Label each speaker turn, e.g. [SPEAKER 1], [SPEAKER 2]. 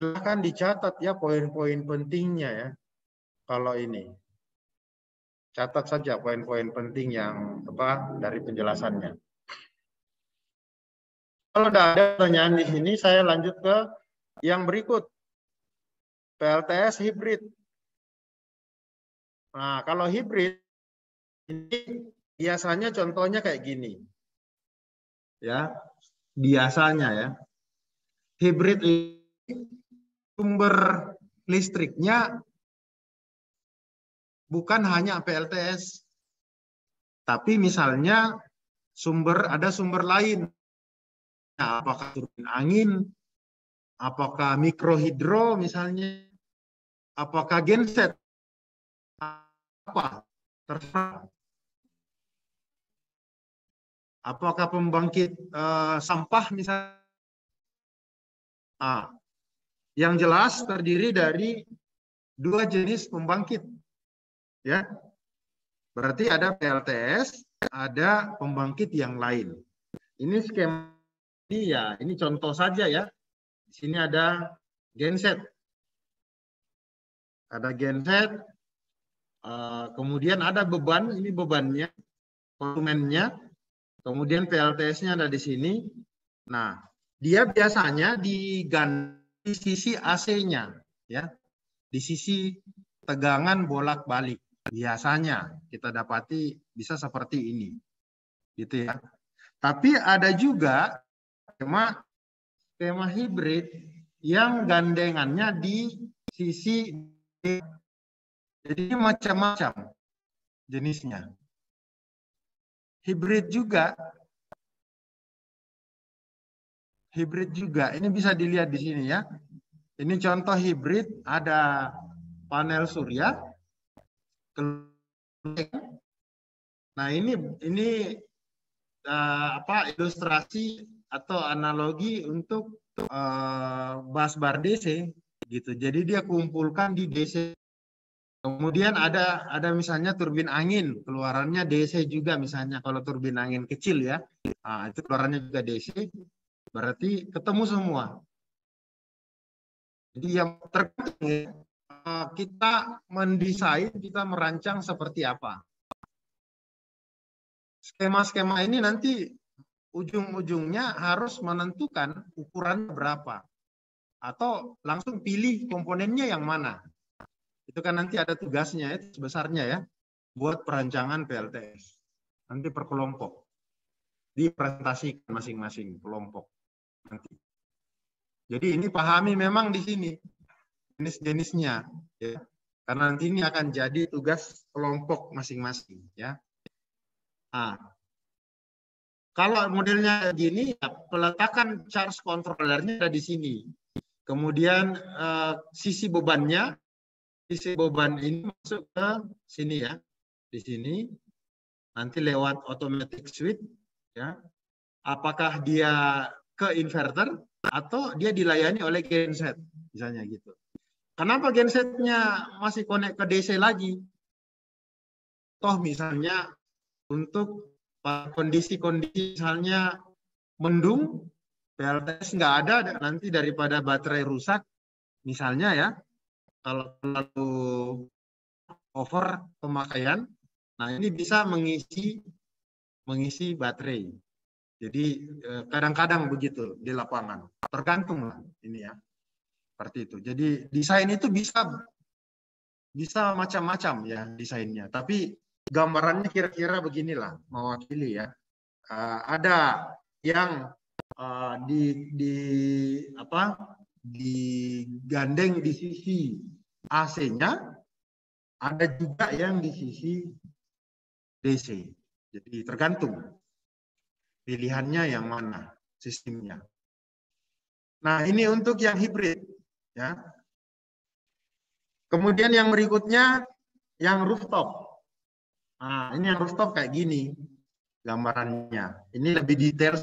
[SPEAKER 1] Silahkan dicatat ya poin-poin pentingnya ya. Kalau ini, catat saja poin-poin penting yang dari penjelasannya. Kalau tidak ada pertanyaan di sini, saya lanjut ke yang berikut. PLTS hibrid. Nah, kalau hibrid, ini biasanya contohnya kayak gini. Ya, biasanya ya. Hibrid ini sumber listriknya bukan hanya PLTS. Tapi misalnya ada sumber lain. Apakah turbin angin, apakah mikrohidro misalnya, apakah genset, apa, terserah. Apakah pembangkit sampah misalnya. Yang jelas terdiri dari 2 jenis pembangkit. Ya. Berarti ada PLTS, ada pembangkit yang lain. Ini skema ini ya, ini contoh saja ya. Di sini ada genset. Ada genset, kemudian ada beban, ini bebannya, konsumennya, kemudian PLTS-nya ada di sini. Nah, dia biasanya diganti sisi AC-nya, ya, di sisi tegangan bolak-balik. Biasanya kita dapati bisa seperti ini, gitu ya. Tapi ada juga skema hibrid yang gandengannya di sisi, jadi macam-macam jenisnya. Hibrid juga. Ini bisa dilihat di sini ya. Ini contoh hibrid, ada panel surya. Nah, ini ilustrasi atau analogi untuk busbar DC gitu. Jadi dia kumpulkan di DC. Kemudian ada misalnya turbin angin, keluarannya DC juga misalnya kalau turbin angin kecil ya. Nah, itu keluarannya juga DC. Berarti ketemu semua. Jadi yang tergantung kita mendesain, kita merancang seperti apa. Skema-skema ini nanti ujung-ujungnya harus menentukan ukuran berapa. Atau langsung pilih komponennya yang mana. Itu kan nanti ada tugasnya, itu sebesarnya ya, buat perancangan PLTS. Nanti per kelompok. Dipresentasikan masing-masing kelompok. Nanti. Jadi ini pahami memang di sini jenis-jenisnya, ya. Karena nanti ini akan jadi tugas kelompok masing-masing, ya. Nah, kalau modelnya gini, ya, peletakan charge controllernya ada di sini. Kemudian sisi beban ini masuk ke sini ya, di sini. Nanti lewat automatic switch, ya. Apakah dia ke inverter atau dia dilayani oleh genset, misalnya gitu. Kenapa gensetnya masih connect ke DC lagi? Toh misalnya untuk kondisi-kondisi misalnya mendung, PLTS nggak ada, nanti daripada baterai rusak, misalnya ya, kalau terlalu over pemakaian, nah ini bisa mengisi baterai. Jadi kadang-kadang begitu di lapangan, tergantung lah ini ya, seperti itu. Jadi desain itu bisa macam-macam ya desainnya, tapi gambarannya kira-kira beginilah, mewakili ya. Ada yang digandeng di sisi AC-nya, ada juga yang di sisi DC. Jadi tergantung pilihannya yang mana sistemnya. Nah, ini untuk yang hibrid ya. Kemudian yang berikutnya yang rooftop. Nah, ini yang rooftop kayak gini gambarannya. Ini lebih detail.